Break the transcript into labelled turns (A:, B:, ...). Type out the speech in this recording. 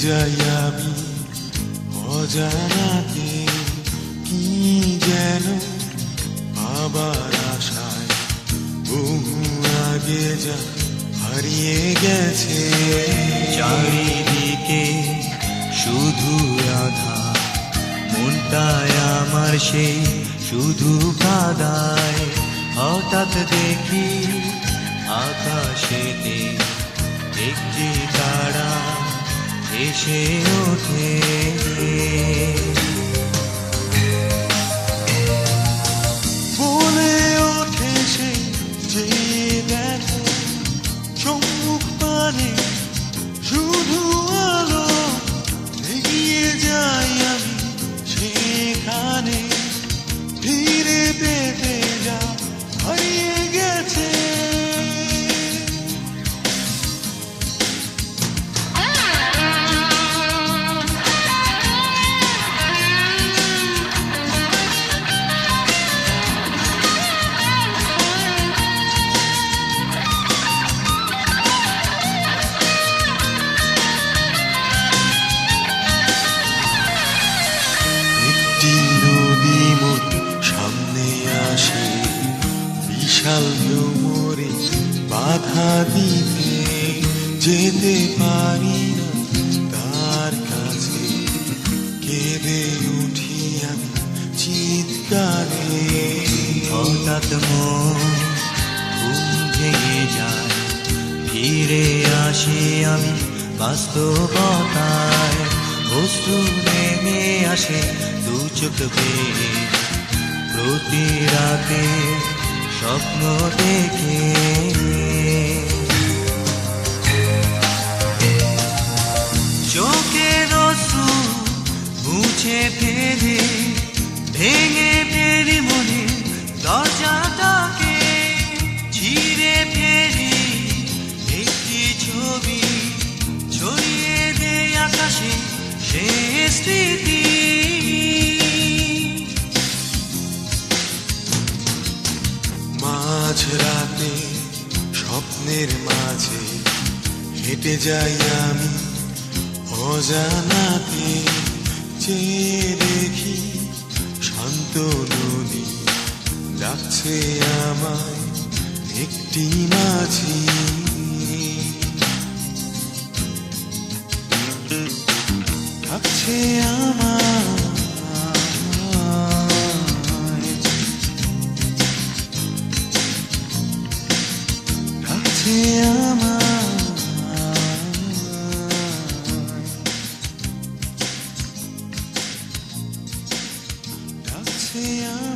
A: যাই আমি অজানাতে, কি যেন আবার আশায় বহু আগে যা হারিয়ে গেছে।
B: চারিদিকে শুধু আধার, মনটায় আমার সেই শুধু কাদায়। হঠাৎ দেখি আকাশেতে একটি তারা এসে ওঠে।
A: বলে ওঠে সে যে দেখো সম্মুখ পানে শুধু আলো, এগিয়ে যাই আমি সেখানে, ফিরে পেতে যা হারিয়ে গেছে। একটি নদী মোর সামনে আসে, বিশাল ভ্রমরে বাধা দিতে, যেতে পারি না তার কাছে, কেঁদে উঠি আমি চিৎকারে।
B: হঠাৎ মন ঘুম ভেঙে যায়, ফিরে আসি আমি বাস্তবতায়। অশ্রু নেমে আসে দু চোখ বেয়ে, প্রতি রাতে স্বপ্ন দেখে। চোখের অশ্রু মুছে ফেলে ভেঙে ফেলি মনে দরজাটাকে, ছিঁড়ে ফেলি একটি ছবি, ছড়িয়ে দেয় আকাশে সে স্মৃতি।
A: মাঝ রাতে স্বপ্নের মাঝে হেঁটে যাই আমি অজানাতে, চেয়ে দেখি শান্ত নদী ডাকছে আমায় একটি মাঝি। ডাকছে আমায়, ডাকছে আমায়, ডাকছে আমায়।